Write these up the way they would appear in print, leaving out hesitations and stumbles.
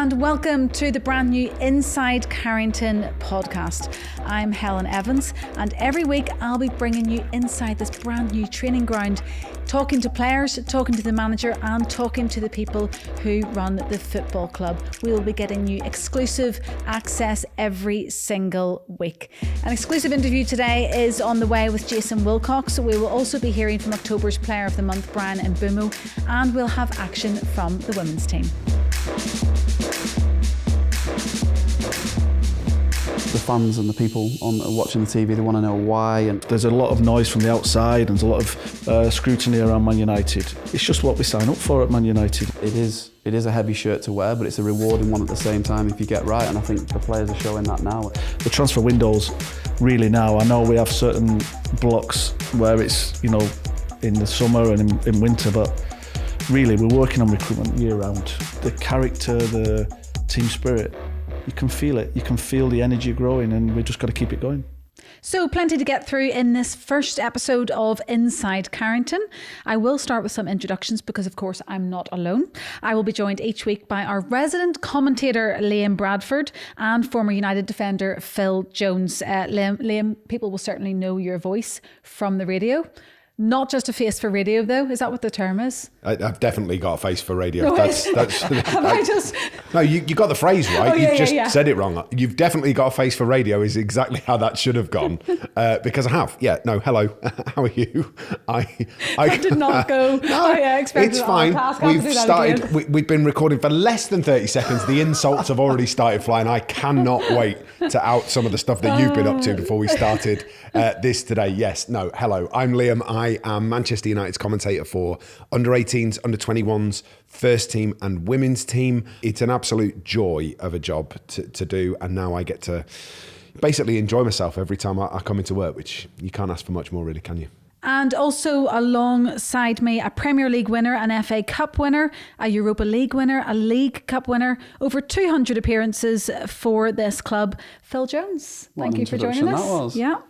and welcome to the brand new Inside Carrington podcast. I'm Helen Evans, and every week I'll be bringing you inside this brand new training ground, talking to players, talking to the manager, and talking to the people who run the football club. We will be getting you exclusive access every single week. An exclusive interview today is on the way with Jason Wilcox. We will also be hearing from October's Player of the Month, Bryan Mbeumo, and we'll have action from the women's team. The fans and the people watching the TV, they want to know why. And there's a lot of noise from the outside and there's a lot of scrutiny around Man United. It's just what we sign up for at Man United. It is a heavy shirt to wear, but it's a rewarding one at the same time if you get right, and I think the players are showing that now. The transfer window's really now. I know we have certain blocks where it's, in the summer and in winter, but really we're working on recruitment year round. The character, the team spirit, you can feel it. You can feel the energy growing, and we've just got to keep it going. So plenty to get through in this first episode of Inside Carrington. I will start with some introductions because, of course, I'm not alone. I will be joined each week by our resident commentator, Liam Bradford, and former United defender, Phil Jones. Liam, people will certainly know your voice from the radio. Not just a face for radio, though. Is that what the term is? I've definitely got a face for radio. No, No, you got the phrase right. Oh, You've just said it wrong. You've definitely got a face for radio is exactly how that should have gone. Because I have. Yeah, no, hello. How are you? I did not go. No, I expected it's fine. We've been recording for less than 30 seconds. The insults have already started flying. I cannot wait to out some of the stuff that you've been up to before we started this today. Yes, no, hello. I'm Liam. I am Manchester United's commentator for under-18s, under-21s, first team and women's team. It's an absolute joy of a job to do, and now I get to basically enjoy myself every time I come into work, which you can't ask for much more, really, can you? And also alongside me, a Premier League winner, an FA Cup winner, a Europa League winner, a League Cup winner, over 200 appearances for this club, Phil Jones. Thank you for joining us. That was. Yeah.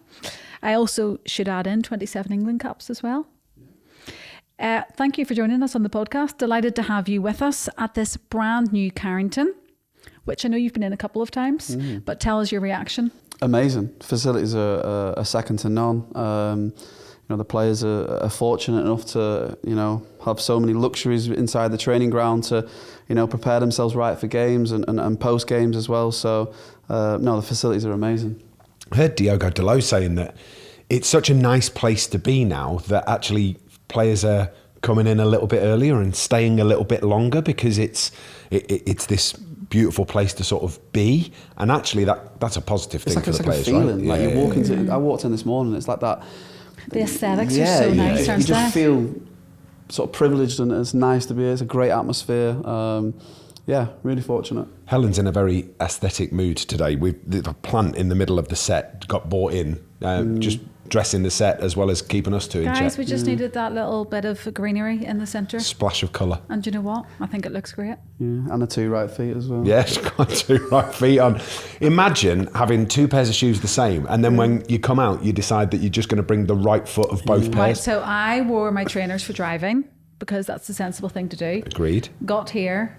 I also should add in 27 England Cups as well. Thank you for joining us on the podcast. Delighted to have you with us at this brand new Carrington, which I know you've been in a couple of times, but tell us your reaction. Amazing. Facilities are second to none. The players are fortunate enough to, have so many luxuries inside the training ground to, prepare themselves right for games and post games as well. So, the facilities are amazing. I heard Diogo Dalot saying that it's such a nice place to be now that actually players are coming in a little bit earlier and staying a little bit longer because it's this beautiful place to sort of be, and actually that's a positive thing for the players, feeling, right? Like you walk into. I walked in this morning. It's like that. The aesthetics are so nice, aren't you just feel sort of privileged, and it's nice to be here. It's a great atmosphere. Really fortunate. Helen's in a very aesthetic mood today. The plant in the middle of the set got bought in, just dressing the set as well as keeping us two in check. Guys, we just needed that little bit of greenery in the centre. Splash of colour. And you know what? I think it looks great. Yeah, and the 2 right feet as well. Yeah, it's got 2 right feet on. Imagine having 2 pairs of shoes the same, and then when you come out, you decide that you're just going to bring the right foot of both pairs. Right, so I wore my trainers for driving because that's the sensible thing to do. Agreed. Got here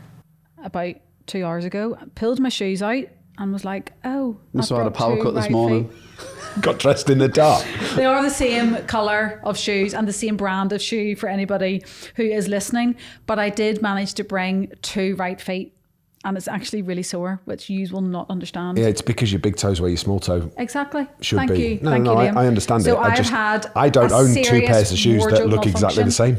about 2 hours ago, pulled my shoes out and was like, oh, So I had a power cut this morning. Got dressed in the dark. They are the same colour of shoes and the same brand of shoe for anybody who is listening. But I did manage to bring 2 right feet, and it's actually really sore, which you will not understand. Yeah, it's because your big toe's where your small toe exactly should Thank be. You. No, Thank you, Liam. I understand so it. I don't own 2 pairs of shoes that look exactly the same.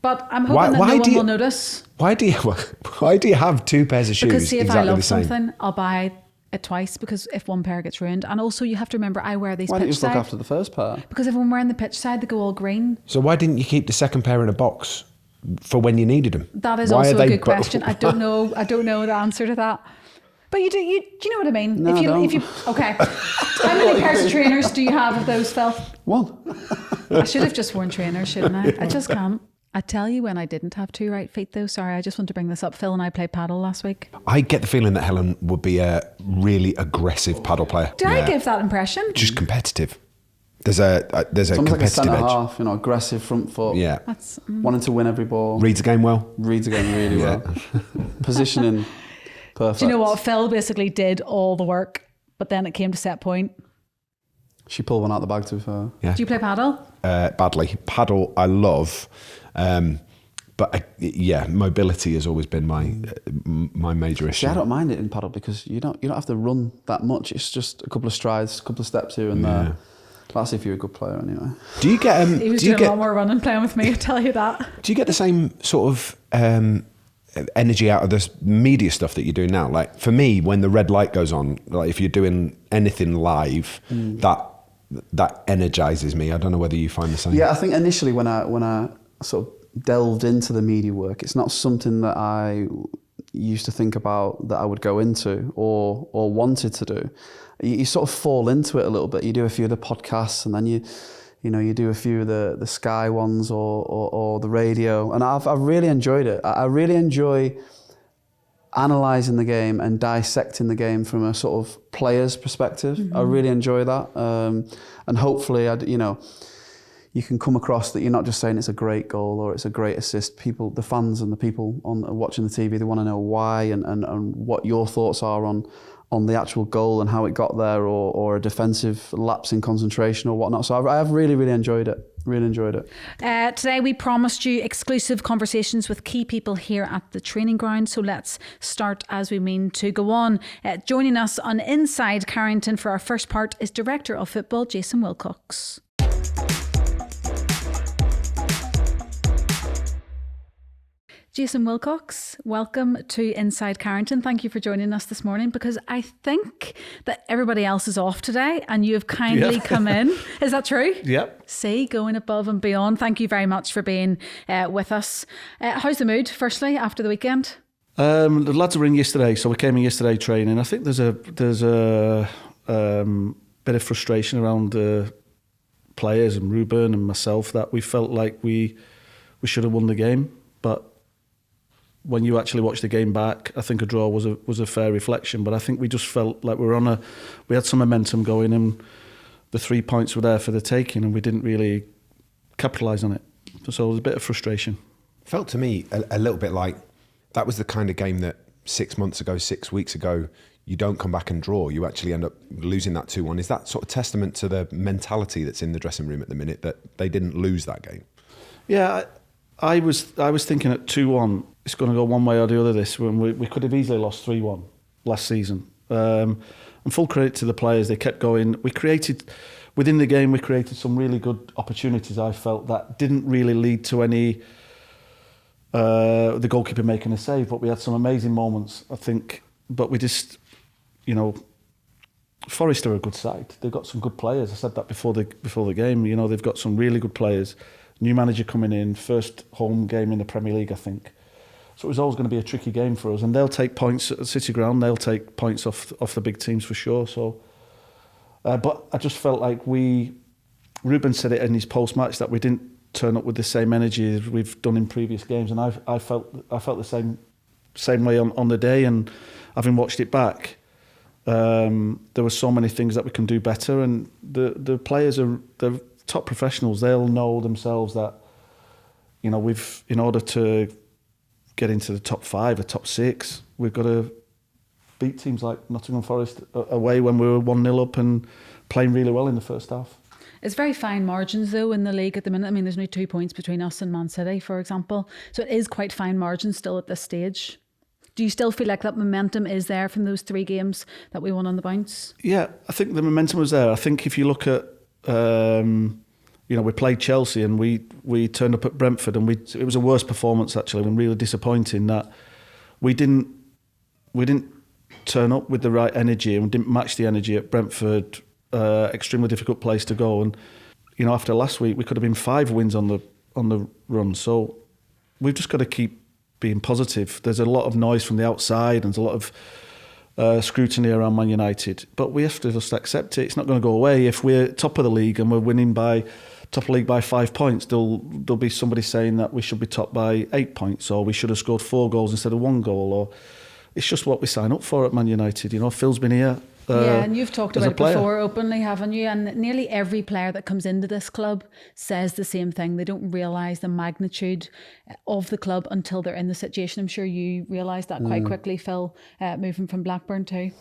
But I'm hoping that no one will notice. Why do you have 2 pairs of shoes because see, if exactly I love the same? something, I'll buy it twice, because if one pair gets ruined, and also you have to remember I wear these Why pitch don't you just look side, after the first pair? because if I'm wearing the pitch side, they go all green. So why didn't you keep the second pair in a box for when you needed them? That is also a good question. I don't know the answer to that. But do you know what I mean? No, if you okay. How many pairs of trainers do you have of those, Phil? 1. I should have just worn trainers, shouldn't I? I just can't. I tell you when I didn't have 2 right feet though. Sorry, I just want to bring this up. Phil and I played paddle last week. I get the feeling that Helen would be a really aggressive paddle player. Did I give that impression? Just competitive. There's a It's almost like a competitive centre edge. half, aggressive front foot. Yeah. That's Wanting to win every ball. Reads the game well. Reads the game really well. Positioning. perfect. Do you know what? Phil basically did all the work, but then it came to set point. She pulled one out the bag, to be fair. Yeah. Do you play paddle? Badly. Paddle, I love. But mobility has always been my major issue. See, I don't mind it in paddle because you don't have to run that much. It's just a couple of strides, a couple of steps here and there. That's if you're a good player, anyway. Do you get? He was doing a lot more running playing with me. I tell you that. Do you get the same sort of energy out of this media stuff that you're doing now? Like for me, when the red light goes on, like if you're doing anything live, that energizes me. I don't know whether you find the same. Yeah, I think initially when I sort of delved into the media work, it's not something that I used to think about that I would go into or wanted to do. You sort of fall into it a little bit. You do a few of the podcasts, and then you do a few of the Sky ones or the radio, and I've really enjoyed it. I really enjoy analysing the game and dissecting the game from a sort of player's perspective. I really enjoy that, and hopefully, you can come across that you're not just saying it's a great goal or it's a great assist. People, the fans and the people watching the TV, they want to know why and what your thoughts are on the actual goal and how it got there, or a defensive lapse in concentration or whatnot. So I have really, really enjoyed it. Really enjoyed it. Today we promised you exclusive conversations with key people here at the training ground. So let's start as we mean to go on. Joining us on Inside Carrington for our first part is Director of Football, Jason Wilcox. Jason Wilcox, welcome to Inside Carrington. Thank you for joining us this morning, because I think that everybody else is off today and you have kindly come in. Is that true? Yep. See, going above and beyond. Thank you very much for being with us. How's the mood, firstly, after the weekend? The lads were in yesterday, so we came in yesterday training. I think there's a bit of frustration around the players and Ruben and myself that we felt like we should have won the game, but when you actually watch the game back, I think a draw was a fair reflection. But I think we just felt like we had some momentum going, and the 3 points were there for the taking, and we didn't really capitalise on it. So there was a bit of frustration. Felt to me a little bit like that was the kind of game that 6 weeks ago, you don't come back and draw. You actually end up losing that 2-1. Is that sort of testament to the mentality that's in the dressing room at the minute, that they didn't lose that game? Yeah, I was thinking at 2-1, it's going to go one way or the other this, when we could have easily lost 3-1 last season. And full credit to the players, they kept going. Within the game, we created some really good opportunities, I felt, that didn't really lead to any, the goalkeeper making a save, but we had some amazing moments, I think. But we just, Forest are a good side. They've got some good players. I said that before the game. They've got some really good players. New manager coming in, first home game in the Premier League, I think. So it was always going to be a tricky game for us. And they'll take points at the City Ground. They'll take points off the big teams for sure. So, but I just felt like Ruben said it in his post-match that we didn't turn up with the same energy as we've done in previous games. And I felt the same way on the day. And having watched it back, there were so many things that we can do better. And the players they're top professionals. They'll know themselves that, in order to get into the top 5 or top 6, we've got to beat teams like Nottingham Forest away when we were 1-0 up and playing really well in the first half. It's very fine margins though in the league at the minute. I mean, there's only 2 points between us and Man City, for example. So it is quite fine margins still at this stage. Do you still feel like that momentum is there from those 3 games that we won on the bounce? Yeah, I think the momentum was there. I think if you look at we played Chelsea and we turned up at Brentford, and it was a worse performance actually, and really disappointing that we didn't turn up with the right energy and didn't match the energy at Brentford. Extremely difficult place to go, and after last week we could have been 5 wins on the run. So we've just got to keep being positive. There's a lot of noise from the outside and there's a lot of scrutiny around Man United, but we have to just accept it. It's not going to go away. If we're top of the league and we're winning by top of the league by 5 points, there'll be somebody saying that we should be top by 8 points, or we should have scored 4 goals instead of 1 goal, or it's just what we sign up for at Man United. You know, Phil's been here. Yeah, and you've talked as about a player. it before openly, haven't you? And nearly every player that comes into this club says the same thing. They don't realise the magnitude of the club until they're in the situation. I'm sure you realised that quite quickly, Phil, moving from Blackburn too.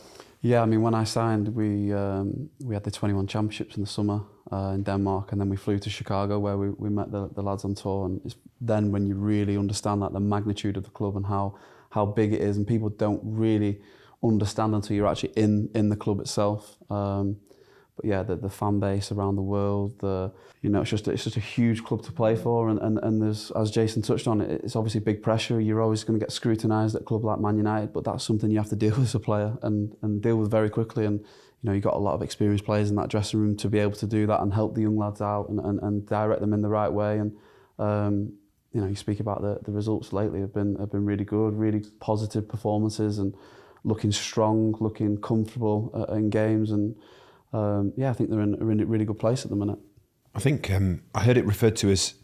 Yeah, I mean, when I signed, we had the 21 championships in the summer in Denmark, and then we flew to Chicago where we met the lads on tour. And it's then when you really understand the magnitude of the club and how big it is, and people don't really understand until you're actually in the club itself. But yeah, the fan base around the world, it's just a huge club to play for, and there's, as Jason touched on, it's obviously big pressure. You're always going to get scrutinised at a club like Man United, but that's something you have to deal with as a player and deal with very quickly. And you've got a lot of experienced players in that dressing room to be able to do that and help the young lads out and direct them in the right way. And you speak about the results lately have been really good, really positive performances, and looking strong, looking comfortable in games, and I think they're in a really good place at the minute. I think I heard it referred to as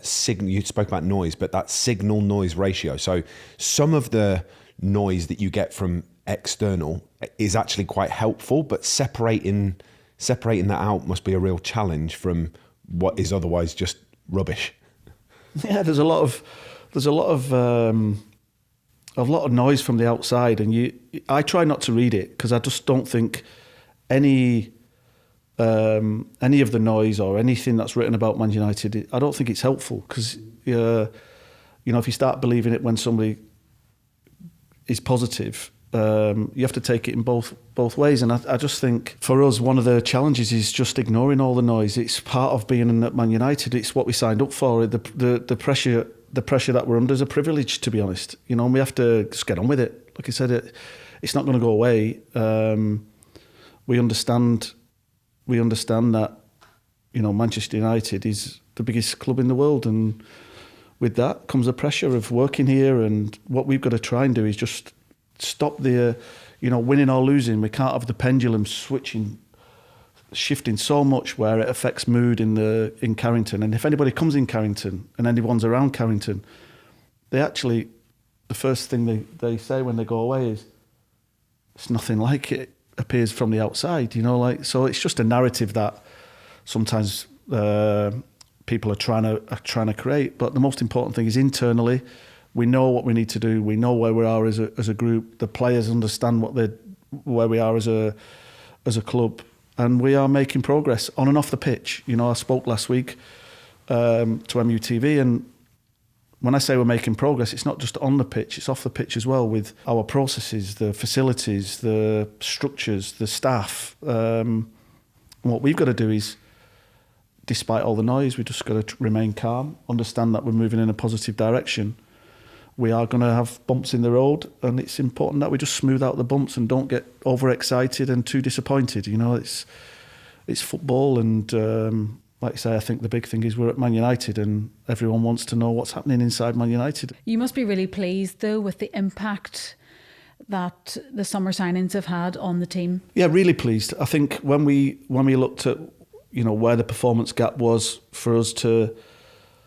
signal. You spoke about noise, but that signal-noise ratio. So some of the noise that you get from external is actually quite helpful, but separating that out must be a real challenge from what is otherwise just rubbish. Yeah, there's a lot of noise from the outside, and I try not to read it because I just don't think any of the noise or anything that's written about Man United, I don't think it's helpful, because if you start believing it when somebody is positive, you have to take it in both ways. And I just think for us, one of the challenges is just ignoring all the noise. It's part of being at Man United. It's what we signed up for. The pressure that we're under is a privilege, to be honest. And we have to just get on with it. Like I said, it's not going to go away. We understand that, Manchester United is the biggest club in the world, and with that comes the pressure of working here. And what we've got to try and do is just stop the, winning or losing. We can't have the pendulum shifting so much where it affects mood in Carrington. And if anybody comes in Carrington and anyone's around Carrington, the first thing they say when they go away is, it's nothing like it appears from the outside, so it's just a narrative that sometimes people are trying to create. But the most important thing is internally, we know what we need to do. We know where we are as a group. The players understand where we are as a club, and we are making progress on and off the pitch. I spoke last week to MUTV, and when I say we're making progress, it's not just on the pitch, it's off the pitch as well, with our processes, the facilities, the structures, the staff. And what we've got to do is, despite all the noise, we've just got to remain calm, understand that we're moving in a positive direction. We are going to have bumps in the road, and it's important that we just smooth out the bumps and don't get overexcited and too disappointed. It's football, and like I say, I think the big thing is we're at Man United, and everyone wants to know what's happening inside Man United. You must be really pleased, though, with the impact that the summer signings have had on the team. Yeah, really pleased. I think when we looked at where the performance gap was for us to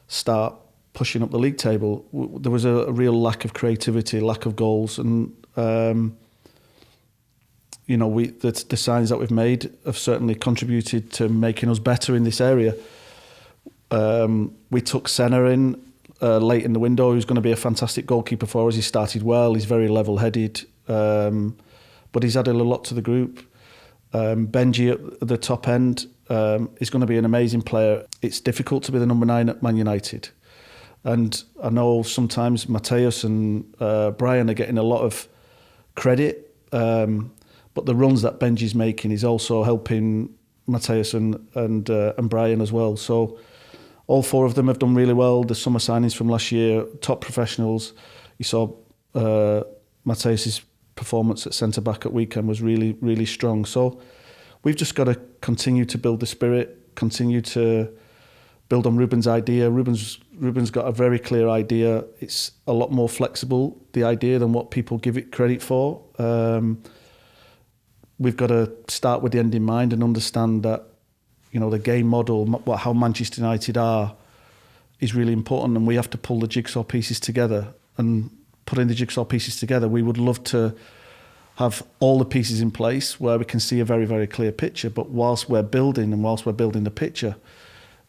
start pushing up the league table, there was a real lack of creativity, lack of goals, and the signs that we've made have certainly contributed to making us better in this area. We took Senna in late in the window, who's going to be a fantastic goalkeeper for us. He started well, he's very level-headed, but he's added a lot to the group. Benji at the top end is going to be an amazing player. It's difficult to be the number 9 at Man United. And I know sometimes Mateus and Bryan are getting a lot of credit, but the runs that Benji's making is also helping Mateus and Bryan as well. So all 4 of them have done really well. The summer signings from last year, top professionals. You saw Mateus's performance at centre-back at weekend was really, really strong. So we've just got to continue to build the spirit, continue to build on Ruben's idea. Ruben's got a very clear idea. It's a lot more flexible, the idea, than what people give it credit for. We've got to start with the end in mind and understand that, the game model, how Manchester United are, is really important, and we have to pull the jigsaw pieces together. And putting the jigsaw pieces together. We would love to have all the pieces in place where we can see a very, very clear picture. But whilst we're building the picture,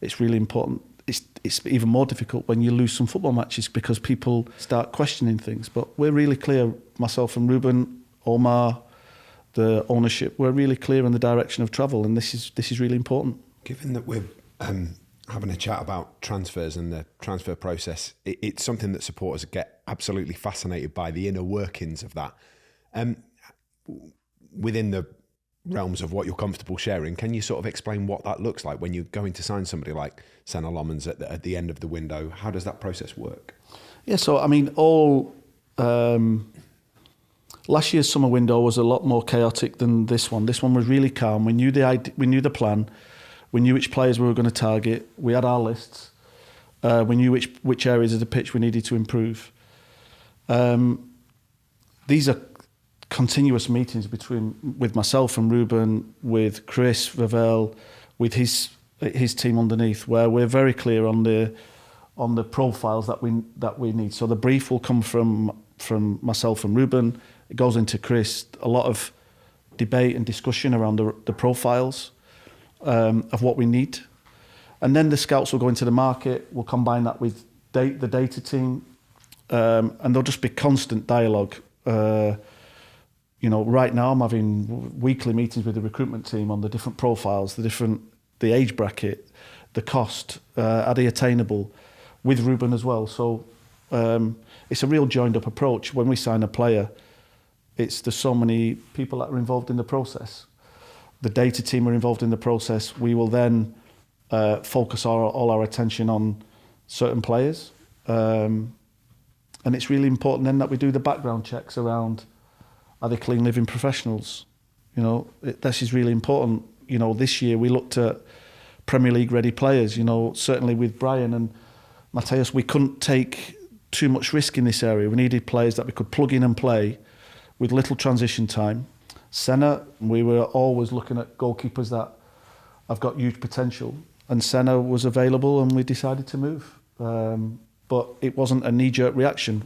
it's really important. It's even more difficult when you lose some football matches because people start questioning things. But we're really clear, myself and Ruben, Omar, the ownership, we're really clear in the direction of travel, and this is really important. Given that we're having a chat about transfers and the transfer process, it's something that supporters get absolutely fascinated by, the inner workings of that. Within the realms of what you're comfortable sharing, can you sort of explain what that looks like when you're going to sign somebody like Senna Lomans at the end of the window? How does that process work? Yeah, so I mean, last year's summer window was a lot more chaotic than this one. This one was really calm. We knew the plan. We knew which players we were going to target. We had our lists. We knew which areas of the pitch we needed to improve. These are continuous meetings with myself and Ruben, with Chris Ravel, with his team underneath, where we're very clear on the profiles that we need. So the brief will come from myself and Ruben. It goes into Chris. A lot of debate and discussion around the profiles of what we need, and then the scouts will go into the market. We'll combine that with the data team, and there'll just be constant dialogue. Right now I'm having weekly meetings with the recruitment team on the different profiles, the age bracket, the cost, are they attainable, with Ruben as well. So it's a real joined up approach. When we sign a player, there's so many people that are involved in the process. The data team are involved in the process. We will then focus all our attention on certain players. And it's really important then that we do the background checks around, are they clean living professionals? This is really important. This year we looked at Premier League ready players. Certainly with Bryan and Mateus, we couldn't take too much risk in this area. We needed players that we could plug in and play with little transition time. Senna, we were always looking at goalkeepers that have got huge potential, and Senna was available and we decided to move. But it wasn't a knee-jerk reaction.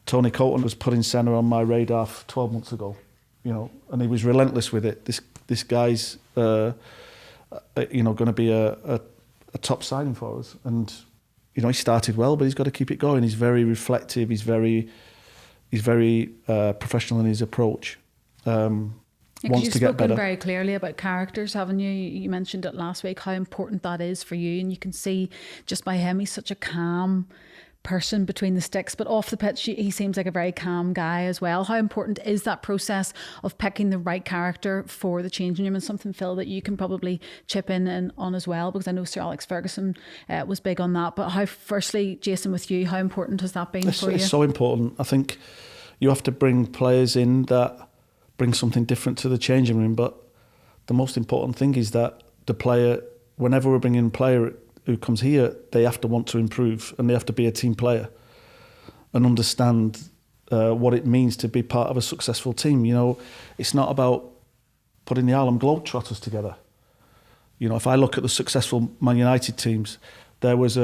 Tony Colton was putting Senna on my radar 12 months ago, and he was relentless with it. This guy's going to be a top signing for us. And, he started well, but he's got to keep it going. He's very reflective. He's very professional in his approach. Wants to get better. You've spoken very clearly about characters, haven't you? You mentioned it last week, how important that is for you. And you can see just by him, he's such a calm person between the sticks, but off the pitch he seems like a very calm guy as well. How important is that process of picking the right character for the changing room, and something, Phil, that you can probably chip in on as well, because I know Sir Alex Ferguson was big on that. But firstly, Jason, with you, how important has that been for you? It's so important. I think you have to bring players in that bring something different to the changing room, but the most important thing is that the player, whenever we're bringing a player who comes here, they have to want to improve, and they have to be a team player and understand what it means to be part of a successful team. It's not about putting the Harlem Globetrotters together. If I look at the successful Man United teams, there was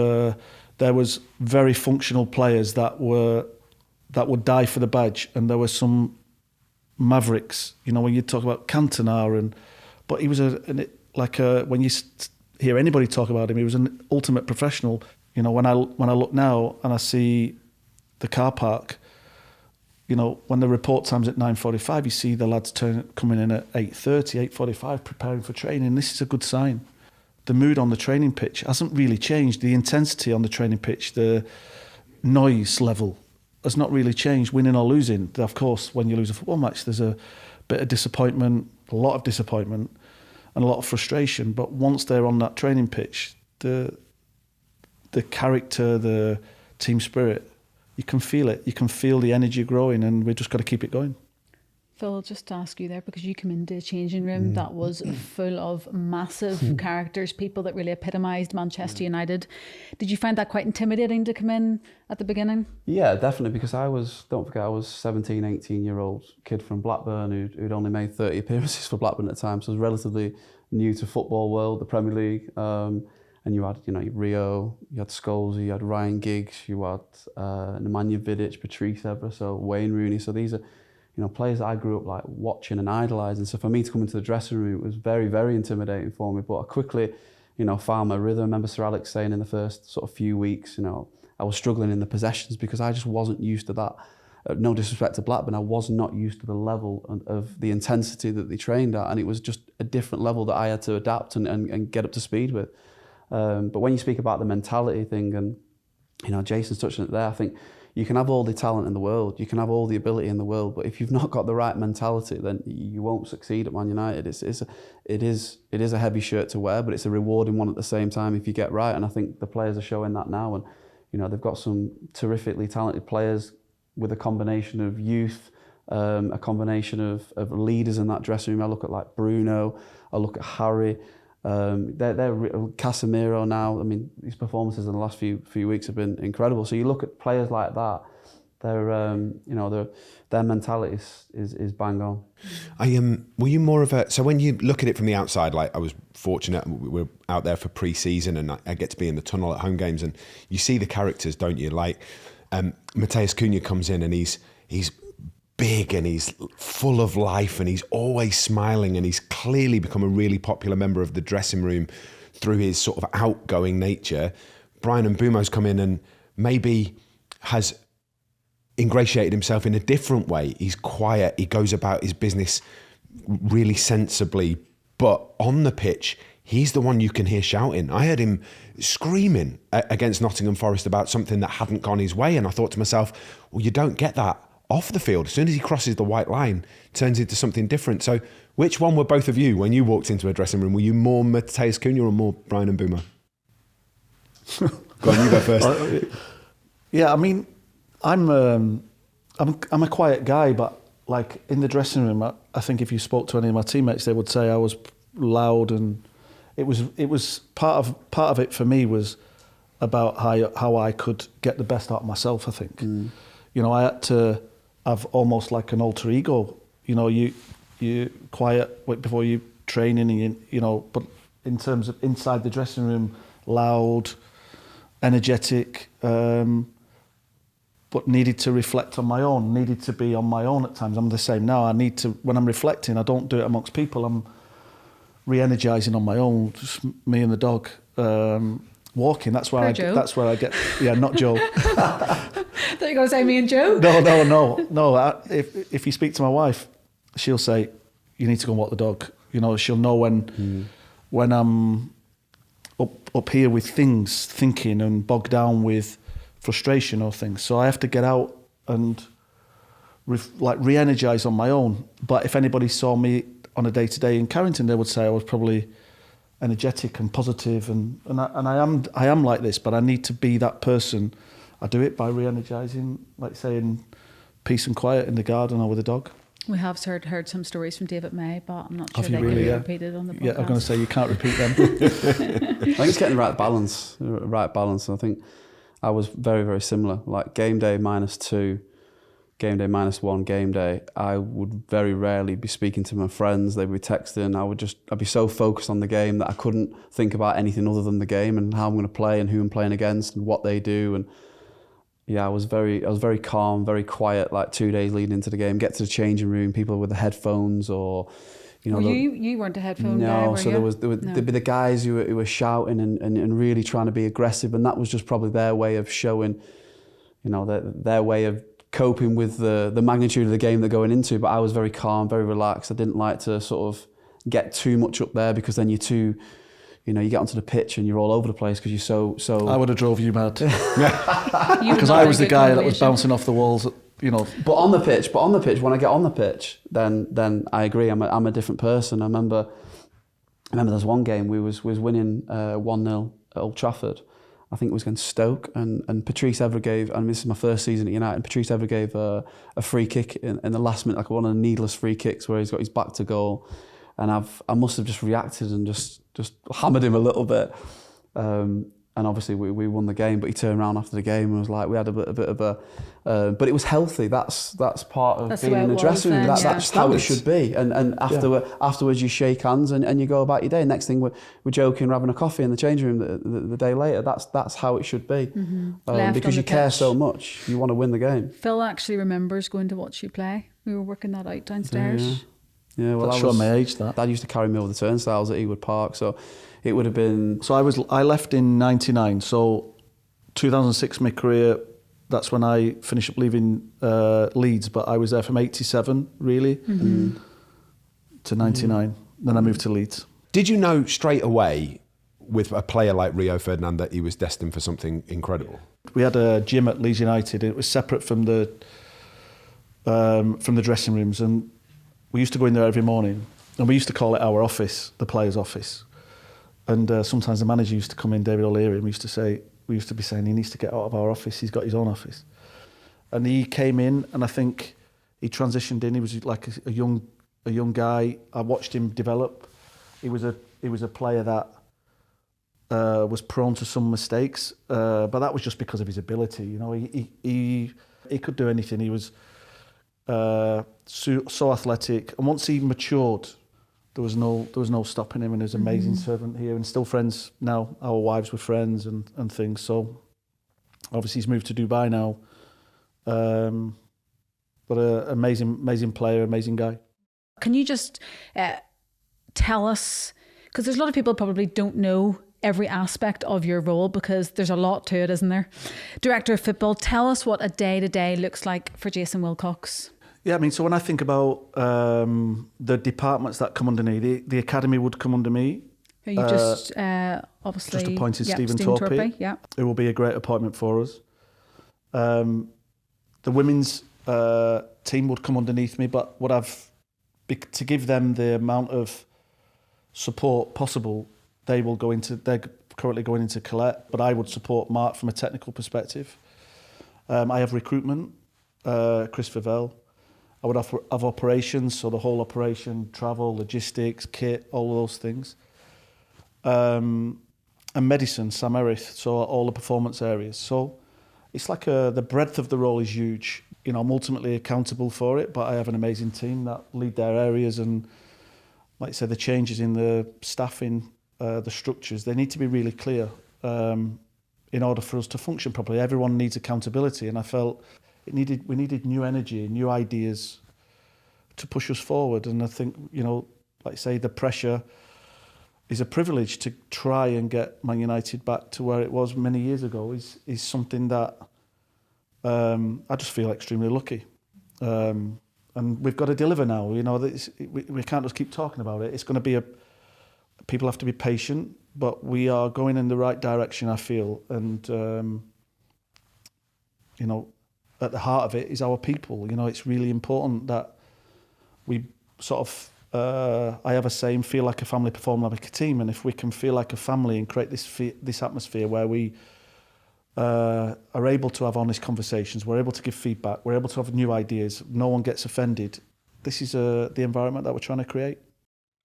very functional players that would die for the badge, and there were some mavericks. When you talk about Cantona, but he was when you hear anybody talk about him, he was an ultimate professional. When I look now and I see the car park, when the report time's at 9:45, you see the lads coming in at 8:30, 8:45, preparing for training. This is a good sign. The mood on the training pitch hasn't really changed. The intensity on the training pitch, the noise level has not really changed, winning or losing. Of course, when you lose a football match, there's a bit of disappointment, a lot of disappointment, and a lot of frustration. But once they're on that training pitch, the character, the team spirit, you can feel it. You can feel the energy growing, and we've just got to keep it going. Phil, just to ask you there, because you came into a changing room that was full of massive characters, people that really epitomised Manchester United. Did you find that quite intimidating to come in at the beginning? Yeah, definitely, because I was 17, 18-year-old kid from Blackburn who'd only made 30 appearances for Blackburn at the time, so I was relatively new to football world, the Premier League. and you had, Rio, you had Scholes, you had Ryan Giggs, you had Nemanja Vidic, Patrice Evra, so Wayne Rooney. So these are, players that I grew up like watching and idolising. So for me to come into the dressing room, it was very, very intimidating for me. But I quickly, found my rhythm. I remember Sir Alex saying in the first sort of few weeks, I was struggling in the possessions because I just wasn't used to that. No disrespect to Blackburn, I was not used to the level of the intensity that they trained at, and it was just a different level that I had to adapt and get up to speed with. But when you speak about the mentality thing, and Jason's touching it there, I think you can have all the talent in the world, you can have all the ability in the world, but if you've not got the right mentality, then you won't succeed at Man United. It is a heavy shirt to wear, but it's a rewarding one at the same time if you get right. And I think the players are showing that now, and they've got some terrifically talented players with a combination of youth, a combination of leaders in that dressing room. I look at like Bruno, I look at Harry, they're Casemiro now. I mean, his performances in the last few weeks have been incredible. So you look at players like that, their mentality is bang on. Were you more of a, so when you look at it from the outside, like I was fortunate, we were out there for pre-season and I get to be in the tunnel at home games, and you see the characters, don't you? Like Matheus Cunha comes in and he's big and he's full of life and he's always smiling, and he's clearly become a really popular member of the dressing room through his sort of outgoing nature. Bryan Mbeumo's come in and maybe has ingratiated himself in a different way. He's quiet, he goes about his business really sensibly, but on the pitch, he's the one you can hear shouting. I heard him screaming against Nottingham Forest about something that hadn't gone his way, and I thought to myself, well, you don't get that off the field. As soon as he crosses the white line, it turns into something different. So which one were both of you when you walked into a dressing room? Were you more Matheus Cunha or more Bryan Mbeumo? Go on, you go first. Yeah, I mean, I'm a quiet guy, but like in the dressing room, I think if you spoke to any of my teammates, they would say I was loud, and it was part of it for me was about how I could get the best out of myself. I think, I had to have almost like an alter ego. You quiet before you training, and but in terms of inside the dressing room, loud, energetic. But needed to reflect on my own, needed to be on my own at times. I'm the same now. I need to, when I'm reflecting, I don't do it amongst people. I'm re-energising on my own, just me and the dog, walking. That's where that's where I get, yeah, not Joe. Thought you were going to say me and Joe? No. If you speak to my wife, she'll say, you need to go and walk the dog. She'll know when I'm up here with things, thinking and bogged down with frustration or things. So I have to get out and re-energise on my own. But if anybody saw me on a day-to-day in Carrington, they would say I was probably energetic and positive, and I am like this, but I need to be that person. I do it by re-energising, like saying peace and quiet in the garden or with a dog. We have heard some stories from David May, but I'm not sure they really, can be repeated on the podcast. Yeah, I'm going to say you can't repeat them. I think it's getting the right balance. I think I was very, very similar. Like game day -2, game day -1, game day, I would very rarely be speaking to my friends. They'd be texting. I'd be so focused on the game that I couldn't think about anything other than the game and how I'm going to play and who I'm playing against and what they do. And yeah, I was very calm, very quiet. Like 2 days leading into the game, get to the changing room, people with the headphones or. You weren't a headphone guy, were so you? There'd be the guys who were shouting and really trying to be aggressive, and that was just probably their way of showing, their way of coping with the magnitude of the game they're going into. But I was very calm, very relaxed. I didn't like to sort of get too much up there because then you're too, you get onto the pitch and you're all over the place because you're so. I would have drove you mad. Because I was the guy that was bouncing off the walls. But on the pitch, when I get on the pitch, then I agree. I'm a different person. I remember there's one game we was winning 1-0 at Old Trafford. I think it was against Stoke, and Patrice Evra gave. And this is my first season at United. And Patrice Evra gave a free kick in the last minute, like one of the needless free kicks where he's got his back to goal, and I must have just reacted and just hammered him a little bit. and obviously we won the game, but he turned around after the game and was like, we had a bit of a, but it was healthy. That's part of being in the dressing room. That's how it should be. And afterwards you shake hands and you go about your day. Next thing we're joking, we're having a coffee in the changing room the day later. That's how it should be. Because you care so much. You want to win the game. Phil actually remembers going to watch you play. We were working that out downstairs. Yeah, well, that's showing my age, that. Dad used to carry me over the turnstiles at Ewood Park, so it would have been... So I left in 99, so 2006 my career, that's when I finished up leaving Leeds, but I was there from 87, really, to 99. Then I moved to Leeds. Did you know straight away with a player like Rio Ferdinand that he was destined for something incredible? We had a gym at Leeds United. It was separate from the dressing rooms, and we used to go in there every morning, and we used to call it our office, the players' office. And sometimes the manager used to come in, David O'Leary, and we used to be saying he needs to get out of our office. He's got his own office. And he came in, and I think he transitioned in. He was like a young guy. I watched him develop. He was a player that was prone to some mistakes, but that was just because of his ability. You know, he could do anything. He was so athletic, and once he matured, there was no stopping him, and he was an amazing servant here, and still friends now. Our wives were friends and things. So obviously he's moved to Dubai now, but an amazing player, amazing guy. Can you just tell us, because there's a lot of people probably don't know every aspect of your role, because there's a lot to it, isn't there? Director of Football, tell us what a day-to-day looks like for Jason Wilcox. Yeah, I mean, so when I think about the departments that come under me, the academy would come under me. You just obviously just appointed Stephen Torpey, who will be a great appointment for us. The women's team would come underneath me, but to give them the amount of support possible, they're currently going into Colette, but I would support Mark from a technical perspective. I have recruitment, Chris Favell. I would have operations, so the whole operation, travel, logistics, kit, all of those things. And medicine, Sam Erith, so all the performance areas. So it's like the breadth of the role is huge. You know, I'm ultimately accountable for it, but I have an amazing team that lead their areas, and like I said, the changes in the staffing, the structures, they need to be really clear in order for us to function properly. Everyone needs accountability, and I felt we needed new energy, new ideas to push us forward. And I think, you know, like I say, the pressure is a privilege to try and get Man United back to where it was many years ago is something that I just feel extremely lucky. And we've got to deliver now. You know, we can't just keep talking about it. It's going to be people have to be patient, but we are going in the right direction, I feel. And, you know, at the heart of it is our people. You know, it's really important that we sort of, I have a saying, feel like a family, perform like a team. And if we can feel like a family and create this atmosphere where we are able to have honest conversations, we're able to give feedback, we're able to have new ideas, no one gets offended. This is the environment that we're trying to create.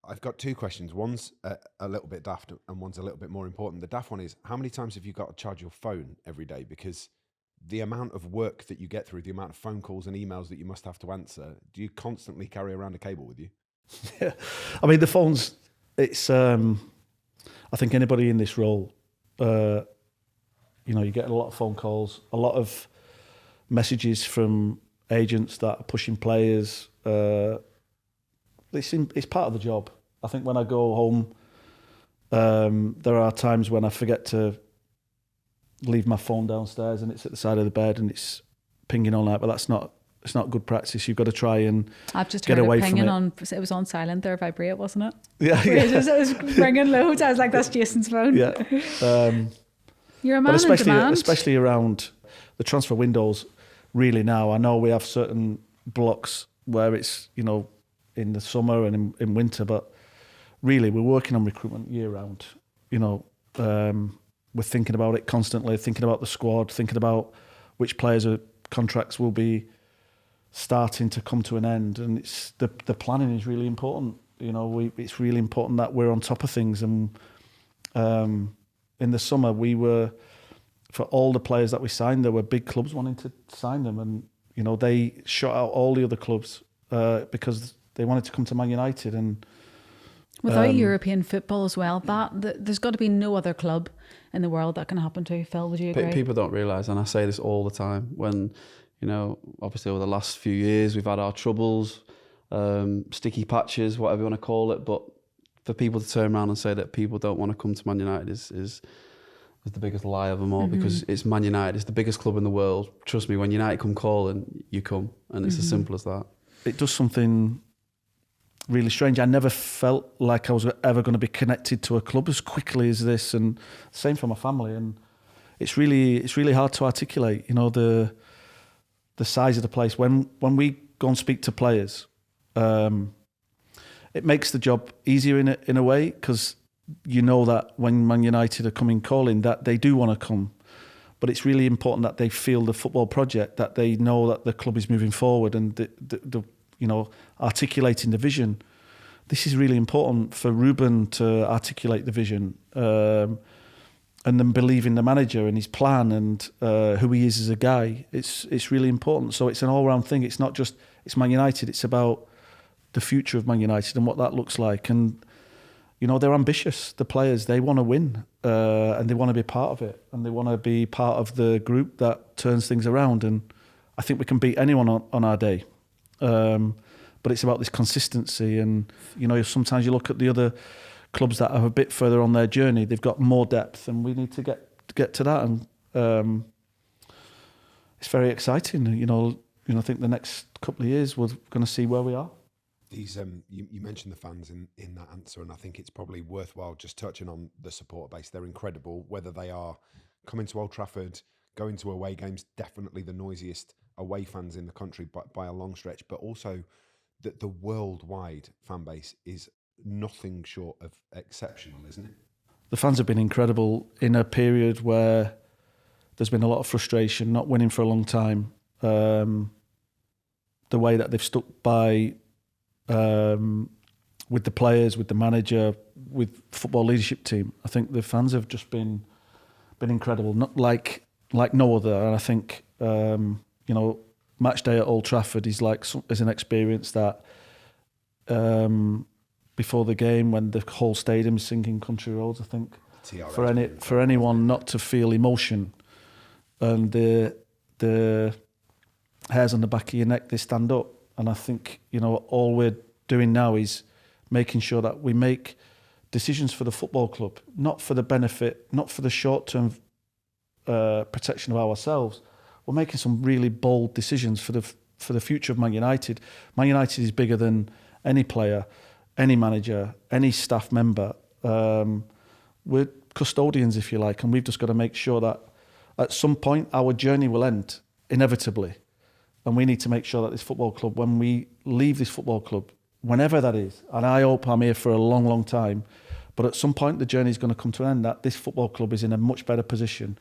I've got two questions. One's a little bit daft and one's a little bit more important. The daft one is, how many times have you got to charge your phone every day? Because the amount of work that you get through, the amount of phone calls and emails that you must have to answer, do you constantly carry around a cable with you? Yeah, I mean, the phones, it's, I think anybody in this role, you know, you get a lot of phone calls, a lot of messages from agents that are pushing players. It's part of the job. I think when I go home, there are times when I forget to leave my phone downstairs and it's at the side of the bed and it's pinging all night, but it's not good practice. You've got to try and I've just get heard away it pinging from it. It was on silent there, vibrate, wasn't it? Yeah. It was ringing loads. I was like, that's Jason's phone. Yeah. You're a man in demand. Especially around the transfer windows, really now. I know we have certain blocks where it's, you know, in the summer and in winter, but really we're working on recruitment year round. You know, we're thinking about it constantly, thinking about the squad, thinking about which players' contracts will be starting to come to an end, and it's the planning is really important. You know, it's really important that we're on top of things, and in the summer, we were, for all the players that we signed, there were big clubs wanting to sign them, and they shut out all the other clubs because they wanted to come to Man United. And without European football as well, there's got to be no other club in the world that can happen to. Phil, would you agree? People don't realise, and I say this all the time, when obviously over the last few years we've had our troubles, sticky patches, whatever you want to call it, but for people to turn around and say that people don't want to come to Man United is the biggest lie of them all, because it's Man United, it's the biggest club in the world. Trust me, when United come calling, you come, and it's as simple as that. It does something really strange. I never felt like I was ever going to be connected to a club as quickly as this, and same for my family. And it's really hard to articulate, the size of the place. When we go and speak to players, it makes the job easier in a way, because that when Man United are coming calling, that they do want to come. But it's really important that they feel the football project, that they know that the club is moving forward, and the articulating the vision. This is really important for Ruben to articulate the vision, and then believe in the manager and his plan and who he is as a guy. It's really important. So it's an all-round thing. It's not just it's Man United. It's about the future of Man United and what that looks like. And they're ambitious. The players, they want to win, and they want to be part of it, and they want to be part of the group that turns things around. And I think we can beat anyone on our day. But it's about this consistency, and sometimes you look at the other clubs that are a bit further on their journey. They've got more depth, and we need to get to that. And it's very exciting. I think the next couple of years we're going to see where we are. These you mentioned the fans in that answer, and I think it's probably worthwhile just touching on the supporter base. They're incredible, whether they are coming to Old Trafford, going to away games, definitely the noisiest away fans in the country by a long stretch, but also that the worldwide fan base is nothing short of exceptional, isn't it? The fans have been incredible in a period where there's been a lot of frustration, not winning for a long time. The way that they've stuck by with the players, with the manager, with football leadership team. I think the fans have just been incredible, not like no other. And I think match day at Old Trafford is an experience that before the game, when the whole stadium is singing Country Roads, I think for anyone not to feel emotion and the hairs on the back of your neck, they stand up. And I think all we're doing now is making sure that we make decisions for the football club, not for the benefit, not for the short-term protection of ourselves. We're making some really bold decisions for the future of Man United. Man United is bigger than any player, any manager, any staff member. We're custodians, if you like, and we've just got to make sure that at some point our journey will end, inevitably. And we need to make sure that this football club, when we leave this football club, whenever that is, and I hope I'm here for a long, long time, but at some point the journey is going to come to an end, that this football club is in a much better position.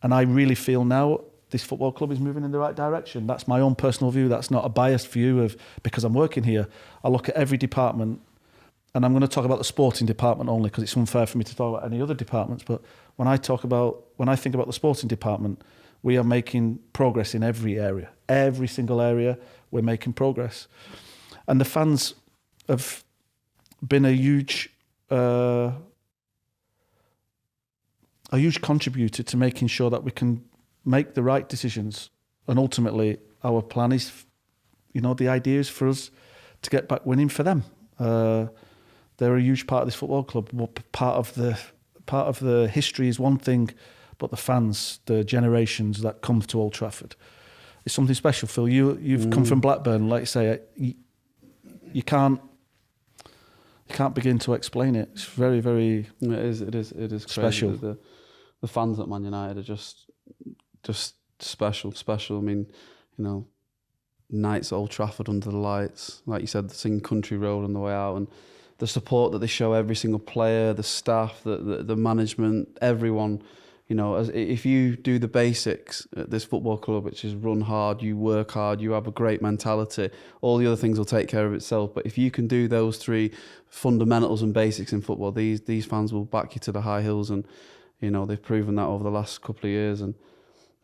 And I really feel now this football club is moving in the right direction. That's my own personal view. That's not a biased view because I'm working here. I look at every department, and I'm going to talk about the sporting department only because it's unfair for me to talk about any other departments. But when I think about the sporting department, we are making progress in every area. Every single area, we're making progress. And the fans have been a huge contributor to making sure that we can make the right decisions. And ultimately, our plan is, the idea is for us to get back winning for them. They're a huge part of this football club. Part of the history is one thing, but the fans, the generations that come to Old Trafford, it's something special. Phil, you've come from Blackburn. Like I say, you can't begin to explain it. It's very, very. It is special. Crazy. The fans at Man United are just special. I mean, nights at Old Trafford under the lights, like you said, singing Country Road on the way out, and the support that they show every single player, the staff, the management, everyone. If you do the basics at this football club, which is run hard, you work hard, you have a great mentality, all the other things will take care of itself. But if you can do those three fundamentals and basics in football, these fans will back you to the high hills. And you know, they've proven that over the last couple of years, and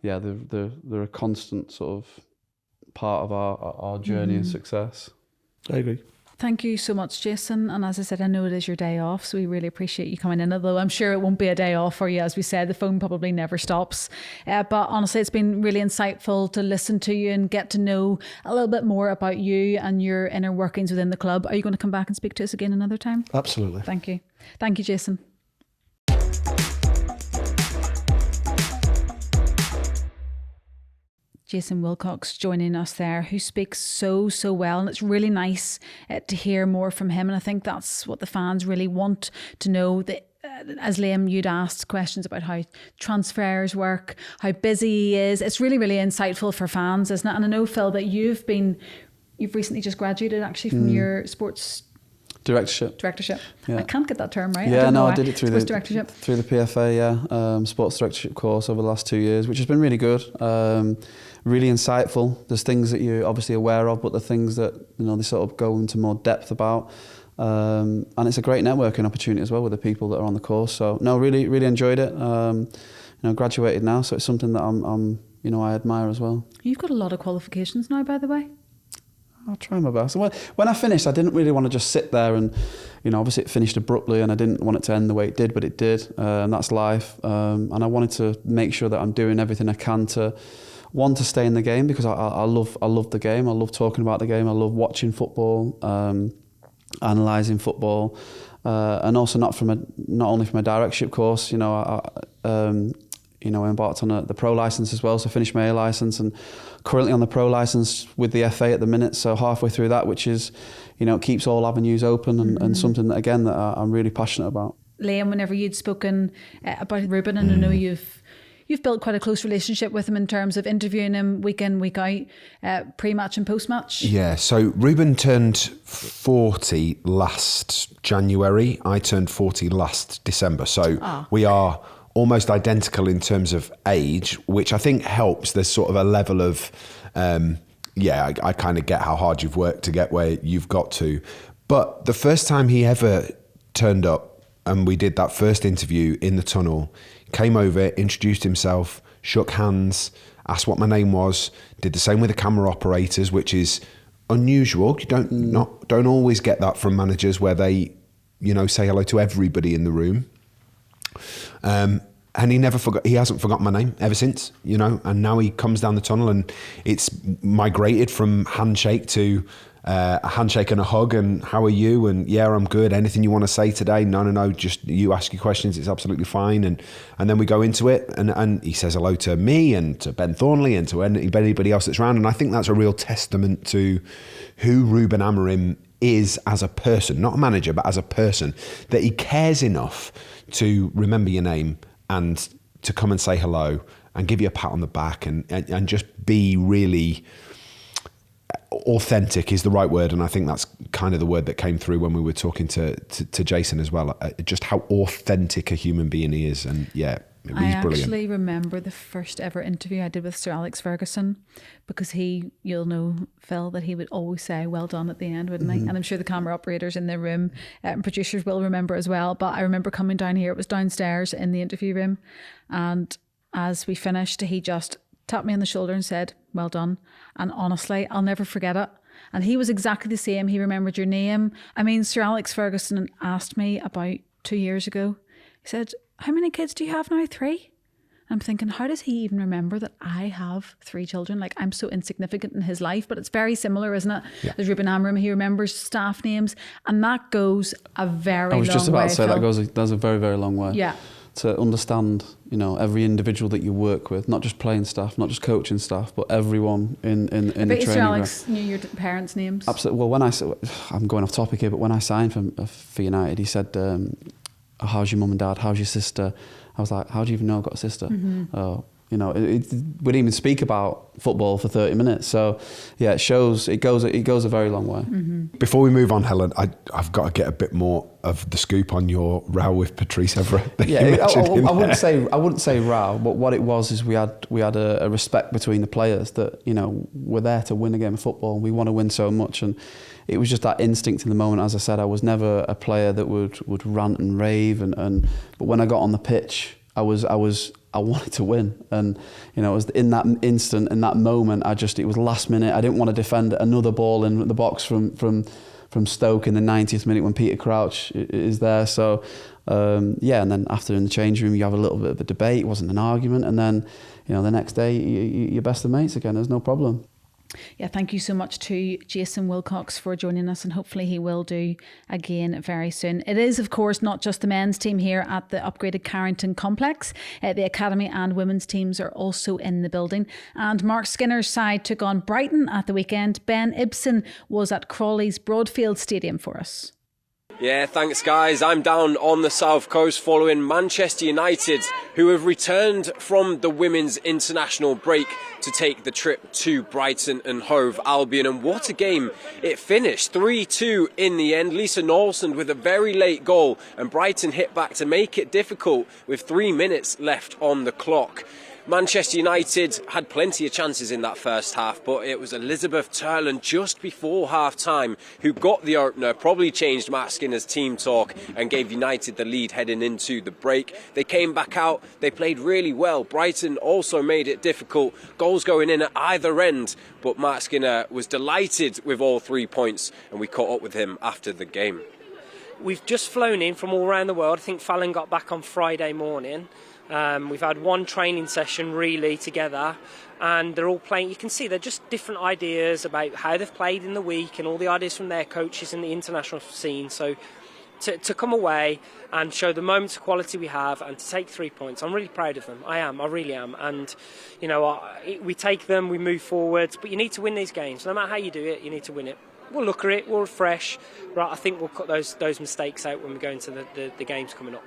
yeah, they're a constant sort of part of our journey and success. I agree. Thank you so much, Jason. And as I said, I know it is your day off, so we really appreciate you coming in, although I'm sure it won't be a day off for you. As we said, the phone probably never stops. But honestly, it's been really insightful to listen to you and get to know a little bit more about you and your inner workings within the club. Are you going to come back and speak to us again another time? Absolutely. Thank you. Thank you, Jason. Jason Wilcox joining us there, who speaks so well, and it's really nice to hear more from him. And I think that's what the fans really want to know. That as Liam, you'd asked questions about how transfers work, how busy he is. It's really insightful for fans, isn't it? And I know, Phil, that you've recently just graduated actually from your sports directorship. Yeah. I can't get that term right. Yeah, I did it through the PFA, sports directorship course over the last 2 years, which has been really good. Really insightful. There's things that you're obviously aware of, but the things that, you know, they sort of go into more depth about. And it's a great networking opportunity as well with the people that are on the course. So no, really enjoyed it. You know, graduated now, so it's something that I'm you know, I admire as well. You've got a lot of qualifications now, by the way. I'll try my best. When I finished, I didn't really want to just sit there and, you know, obviously it finished abruptly and I didn't want it to end the way it did, but it did. And that's life. And I wanted to make sure that I'm doing everything I can to stay in the game, because I love the game. I love talking about the game. I love watching football, analysing football, and also not only from a directorship course. You know, I embarked on the pro licence as well, so I finished my A licence and currently on the pro licence with the FA at the minute, so halfway through that, which is, you know, it keeps all avenues open and something that, again, that I'm really passionate about. Liam, whenever you'd spoken about Ruben, and I know you've built quite a close relationship with him in terms of interviewing him week in, week out, pre-match and post-match. Yeah, so Ruben turned 40 last January. I turned 40 last December. So we are almost identical in terms of age, which I think helps. There's sort of a level of, I kind of get how hard you've worked to get where you've got to. But the first time he ever turned up and we did that first interview in the tunnel, came over, introduced himself, shook hands, asked what my name was, did the same with the camera operators, which is unusual. You don't always get that from managers where they, you know, say hello to everybody in the room. And he hasn't forgotten my name ever since, you know, and now he comes down the tunnel and it's migrated from handshake to a handshake and a hug and how are you? And yeah, I'm good. Anything you want to say today? No, just you ask your questions. It's absolutely fine. And then we go into it and he says hello to me and to Ben Thornley and to anybody else that's around. And I think that's a real testament to who Ruben Amorim is as a person, not a manager, but as a person, that he cares enough to remember your name and to come and say hello and give you a pat on the back and just be really authentic is the right word. And I think that's kind of the word that came through when we were talking to Jason as well, just how authentic a human being he is. And yeah, he's brilliant. I actually remember the first ever interview I did with Sir Alex Ferguson, because you'll know, Phil, that he would always say well done at the end, wouldn't he? And I'm sure the camera operators in the room and producers will remember as well. But I remember coming down here, it was downstairs in the interview room, and as we finished, he just tapped me on the shoulder and said, well done. And honestly, I'll never forget it. And he was exactly the same. He remembered your name. I mean, Sir Alex Ferguson asked me about 2 years ago, he said, how many kids do you have now? 3? I'm thinking, how does he even remember that I have 3 children? Like, I'm so insignificant in his life, but it's very similar, isn't it? Yeah. There's Ruben Amorim, he remembers staff names, and that goes a very long way. I was just about to say that's a very, very long way. Yeah. To understand, you know, every individual that you work with, not just playing staff, not just coaching staff, but everyone in the training ground. Alex knew your parents' names. Absolutely. Well, I'm going off topic here, but when I signed for United, he said, how's your mum and dad? How's your sister? I was like, how do you even know I've got a sister? Mm-hmm. You know, we didn't even speak about football for 30 minutes. So, yeah, it shows. It goes a very long way. Mm-hmm. Before we move on, Helen, I've got to get a bit more of the scoop on your row with Patrice Evra. Yeah, I wouldn't say row, but what it was is we had a respect between the players that, you know, we're there to win a game of football. We want to win so much, and it was just that instinct in the moment. As I said, I was never a player that would rant and rave, but when I got on the pitch, I wanted to win, and it was in that instant, in that moment. It was last minute. I didn't want to defend another ball in the box from Stoke in the 90th minute when Peter Crouch is there. So and then after in the change room, you have a little bit of a debate. It wasn't an argument, and then the next day you're best of mates again. There's no problem. Yeah, thank you so much to Jason Wilcox for joining us, and hopefully he will do again very soon. It is, of course, not just the men's team here at the upgraded Carrington complex. The academy and women's teams are also in the building. And Mark Skinner's side took on Brighton at the weekend. Ben Ibsen was at Crawley's Broadfield Stadium for us. Yeah, thanks guys. I'm down on the south coast following Manchester United, who have returned from the women's international break to take the trip to Brighton and Hove Albion. And what a game it finished. 3-2 in the end. Lisa Nolson with a very late goal, and Brighton hit back to make it difficult with 3 minutes left on the clock. Manchester United had plenty of chances in that first half, but it was Elizabeth Turland just before half-time who got the opener, probably changed Matt Skinner's team talk and gave United the lead heading into the break. They came back out, they played really well. Brighton also made it difficult, goals going in at either end, but Matt Skinner was delighted with all 3 points, and we caught up with him after the game. We've just flown in from all around the world. I think Fallon got back on Friday morning. We've had one training session really together, and they're all playing. You can see they're just different ideas about how they've played in the week and all the ideas from their coaches in the international scene. So to come away and show the moments of quality we have and to take 3 points, I'm really proud of them. I really am. And we take them, we move forward, but you need to win these games. No matter how you do it, you need to win it. We'll look at it, we'll refresh, but I think we'll cut those mistakes out when we go into the games coming up.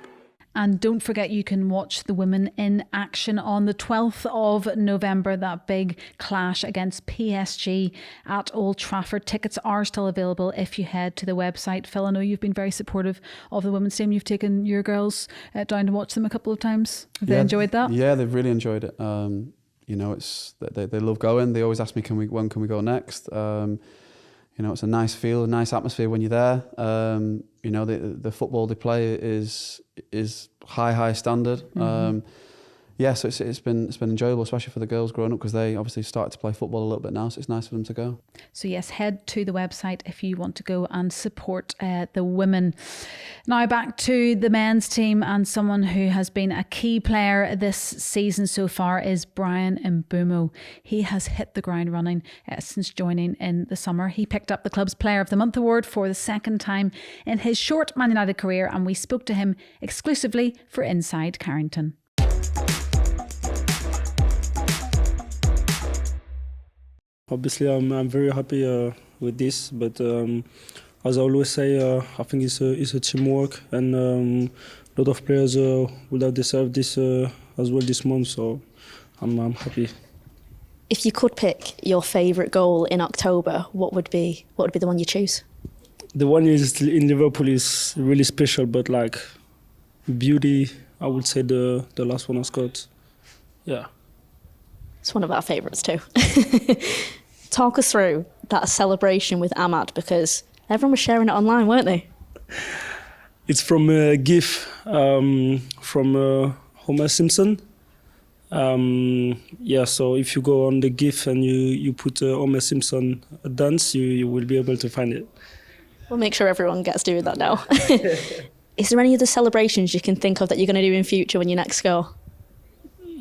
And don't forget, you can watch the women in action on the 12th of November, that big clash against PSG at Old Trafford. Tickets are still available if you head to the website. Phil, I know you've been very supportive of the women's team. You've taken your girls down to watch them a couple of times. Have they enjoyed that? Yeah, they've really enjoyed it. It's they love going. They always ask me, when can we go next? It's a nice feel, a nice atmosphere when you're there. The football they play is high standard. Mm-hmm. So it's been enjoyable, especially for the girls growing up, because they obviously started to play football a little bit now, so it's nice for them to go. So yes, head to the website if you want to go and support the women. Now back to the men's team, and someone who has been a key player this season so far is Bryan Mbeumo. He has hit the ground running since joining in the summer. He picked up the club's Player of the Month award for the second time in his short Man United career, and we spoke to him exclusively for Inside Carrington. Obviously, I'm very happy with this, but as I always say, I think it's a teamwork, and a lot of players would have deserved this as well this month, so I'm happy. If you could pick your favourite goal in October, what would be the one you choose? The one is in Liverpool is really special, but like beauty, I would say the last one I scored. Yeah. It's one of our favourites too. Talk us through that celebration with Ahmad, because everyone was sharing it online, weren't they? It's from a GIF from Homer Simpson. So if you go on the GIF and you put Homer Simpson dance, you will be able to find it. We'll make sure everyone gets doing that now. Is there any other celebrations you can think of that you're going to do in future when you next go?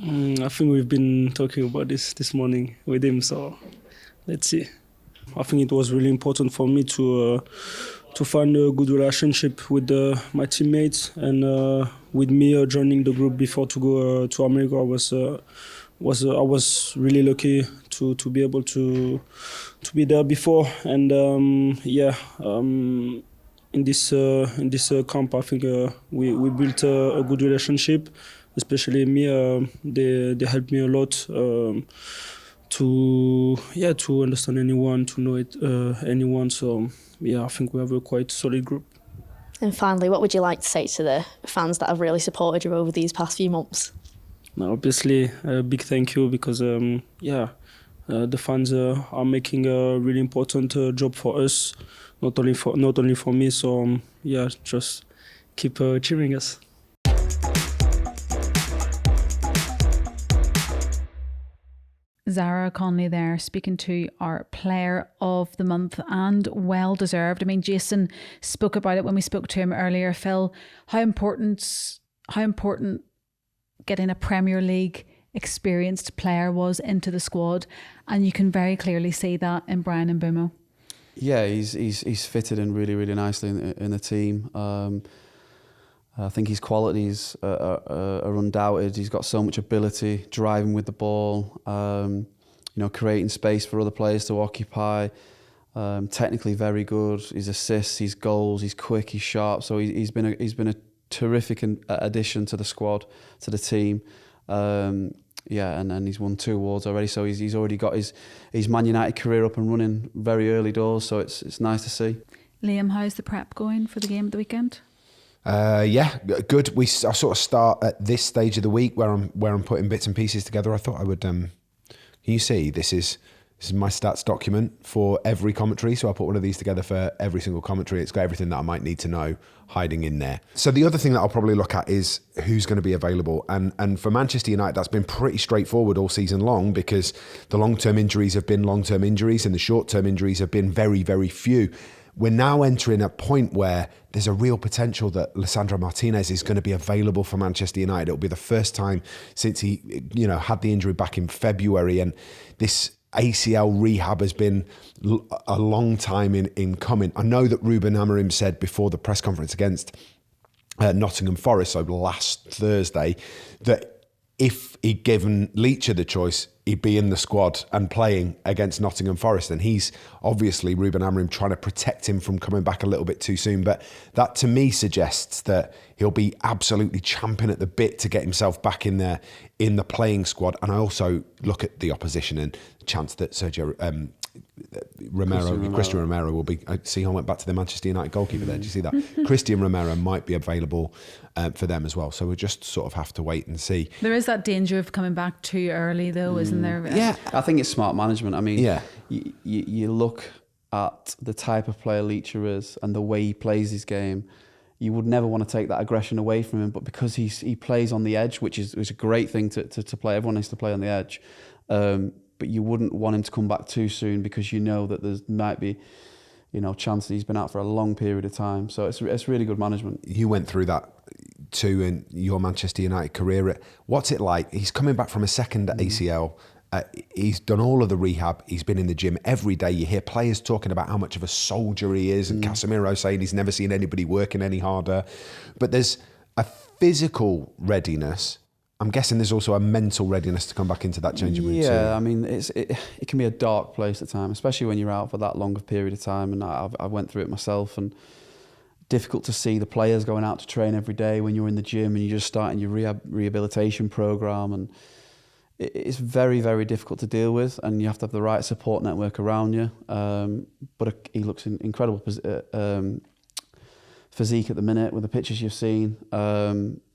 I think we've been talking about this morning with him, so let's see. I think it was really important for me to find a good relationship with my teammates, and with me joining the group before to go to America. I was really lucky to be able to be there before, and in this camp, I think we built a good relationship. Especially me, they helped me a lot to understand anyone, to know anyone. So I think we have a quite solid group. And finally, what would you like to say to the fans that have really supported you over these past few months? Now, obviously, a big thank you, because the fans are making a really important job for us, not only for me. So just keep cheering us. Zara Conley there speaking to our player of the month, and well deserved. I mean, Jason spoke about it when we spoke to him earlier, Phil, how important getting a Premier League experienced player was into the squad, and you can very clearly see that in Bryan Mbeumo. Yeah, he's fitted in really, really nicely in the team. I think his qualities are undoubted. He's got so much ability, driving with the ball, creating space for other players to occupy. Technically very good. His assists, his goals, he's quick, he's sharp. So he's been a terrific addition to the squad, to the team. And he's won 2 awards already. So he's already got his Man United career up and running very early doors. So it's nice to see. Liam, how's the prep going for the game at the weekend? Good. I sort of start at this stage of the week where I'm putting bits and pieces together. I thought I would. Can you see this is my stats document for every commentary? So I put one of these together for every single commentary. It's got everything that I might need to know hiding in there. So the other thing that I'll probably look at is who's going to be available. And for Manchester United, that's been pretty straightforward all season long, because the long-term injuries have been long-term injuries and the short-term injuries have been very, very few. We're now entering a point where there's a real potential that Lisandro Martinez is going to be available for Manchester United. It'll be the first time since he, had the injury back in February, and this ACL rehab has been a long time in coming. I know that Ruben Amorim said before the press conference against Nottingham Forest, so last Thursday, that if he'd given Leacher the choice, he'd be in the squad and playing against Nottingham Forest. And he's obviously, Ruben Amorim, trying to protect him from coming back a little bit too soon. But that to me suggests that he'll be absolutely champing at the bit to get himself back in there in the playing squad. And I also look at the opposition and the chance that Christian Romero will be. I see, I went back to the Manchester United goalkeeper there. Did you see that? Christian Romero might be available for them as well. So we'll just sort of have to wait and see. There is that danger of coming back too early, though, isn't there? Yeah, I think it's smart management. I mean, you look at the type of player Leacher is and the way he plays his game. You would never want to take that aggression away from him, but because he plays on the edge, which is a great thing to play. Everyone needs to play on the edge. But you wouldn't want him to come back too soon, because you know that there might be, chance that he's been out for a long period of time. So it's really good management. You went through that too in your Manchester United career. What's it like? He's coming back from a second ACL. He's done all of the rehab. He's been in the gym every day. You hear players talking about how much of a soldier he is, and Casemiro saying he's never seen anybody working any harder. But there's a physical readiness. I'm guessing there's also a mental readiness to come back into that changing room too. Yeah, I mean, it can be a dark place at times, especially when you're out for that longer period of time. And I went through it myself, and difficult to see the players going out to train every day when you're in the gym and you're just starting your rehabilitation program, and it's very, very difficult to deal with, and you have to have the right support network around you. But he looks in incredible physique at the minute with the pictures you've seen.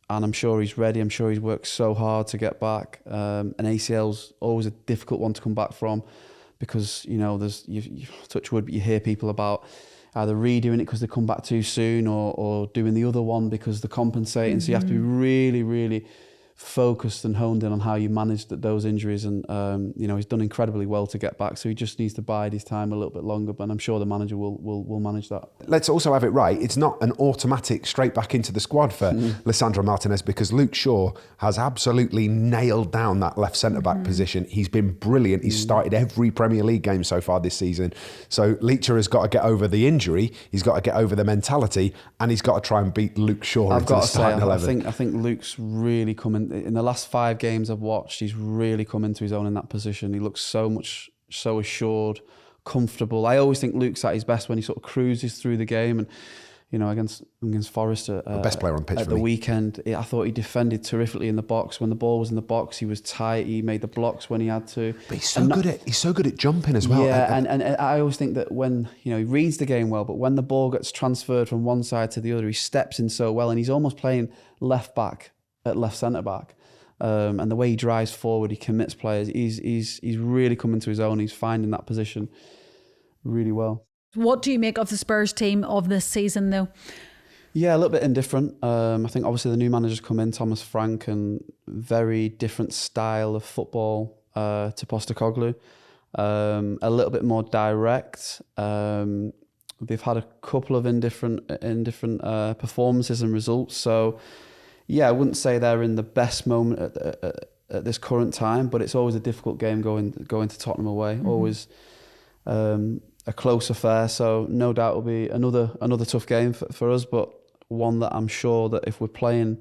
And I'm sure he's ready. I'm sure he's worked so hard to get back. An ACL's always a difficult one to come back from, because there's you touch wood, but you hear people about either redoing it because they come back too soon, or doing the other one because they're compensating. So you have to be really, really focused and honed in on how you manage those injuries. And he's done incredibly well to get back. So he just needs to bide his time a little bit longer. But I'm sure the manager will manage that. Let's also have it right. It's not an automatic straight back into the squad for Lisandro Martinez, because Luke Shaw has absolutely nailed down that left centre-back position. He's been brilliant. He's started every Premier League game so far this season. So Leacher has got to get over the injury. He's got to get over the mentality, and he's got to try and beat Luke Shaw into the starting 11. I think Luke's really coming. In the last 5 games I've watched, he's really come into his own in that position. He looks so assured, comfortable. I always think Luke's at his best when he sort of cruises through the game. And against Forest best player on the pitch at the weekend, I thought he defended terrifically in the box. When the ball was in the box, he was tight. He made the blocks when he had to. But he's so good at jumping as well. Yeah, and I always think that when he reads the game well, but when the ball gets transferred from one side to the other, he steps in so well, and he's almost playing left back at left centre back. And the way he drives forward, he commits players. He's really coming to his own. He's finding that position really well. What do you make of the Spurs team of this season, though? Yeah, a little bit indifferent. I think obviously the new manager's come in, Thomas Frank, and very different style of football. to Postecoglou. A little bit more direct. They've had a couple of indifferent performances and results. So, yeah, I wouldn't say they're in the best moment at this current time, but it's always a difficult game going to Tottenham away. Always a close affair. So no doubt it'll be another tough game for us, but one that I'm sure that if we're playing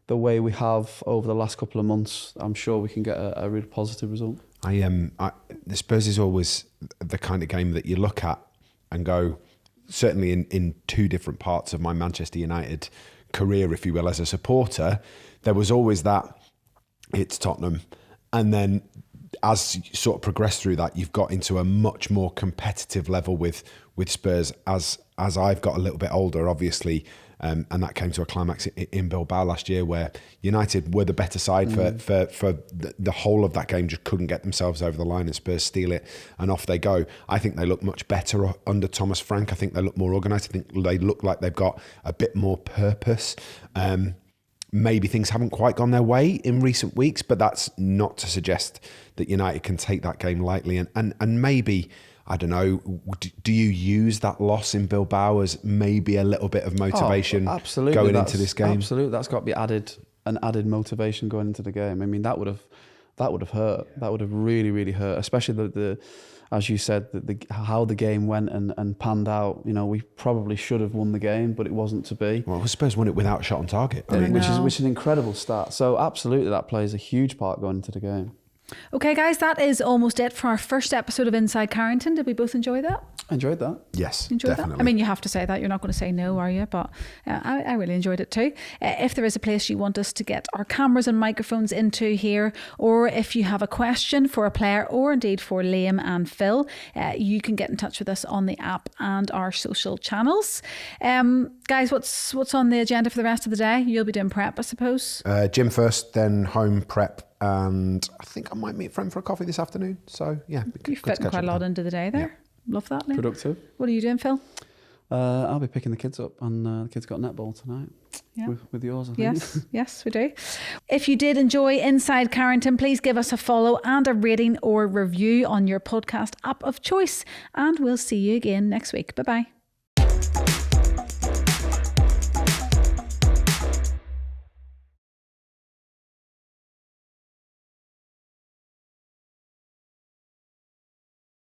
the way we have over the last couple of months, I'm sure we can get a really positive result. The Spurs is always the kind of game that you look at and go, certainly in two different parts of my Manchester United career, if you will, as a supporter, there was always that, it's Tottenham. And then as you sort of progress through that, you've got into a much more competitive level with Spurs as I've got a little bit older, obviously. And that came to a climax in Bilbao last year, where United were the better side for the whole of that game, just couldn't get themselves over the line, and Spurs steal it and off they go. I think they look much better under Thomas Frank. I think they look more organised. I think they look like they've got a bit more purpose. Maybe things haven't quite gone their way in recent weeks, but that's not to suggest that United can take that game lightly. And maybe, I don't know, do you use that loss in Bilbao as maybe a little bit of motivation going into this game? Absolutely, that's got to be an added motivation going into the game. I mean, that would have hurt. That would have really, really hurt, especially the as you said, how the game went and panned out. You know, we probably should have won the game, but it wasn't to be. Well, I suppose won it without a shot on target, which is an incredible start. So absolutely, that plays a huge part going into the game. Okay, guys, that is almost it for our first episode of Inside Carrington. Did we both enjoy that? Enjoyed that. Yes, enjoyed definitely. That? I mean, you have to say that. You're not going to say no, are you? But I really enjoyed it too. If there is a place you want us to get our cameras and microphones into here, or if you have a question for a player, or indeed for Liam and Phil, you can get in touch with us on the app and our social channels. Guys, what's on the agenda for the rest of the day? You'll be doing prep, I suppose. Gym first, then home prep. And I think I might meet a friend for a coffee this afternoon. So, yeah. You're fitting quite a lot into the day there. Yeah. Love that, Liam. Productive. What are you doing, Phil? I'll be picking the kids up, and the kids got netball tonight. Yeah. With yours, I think. Yes, we do. If you did enjoy Inside Carrington, please give us a follow and a rating or review on your podcast app of choice. And we'll see you again next week. Bye-bye.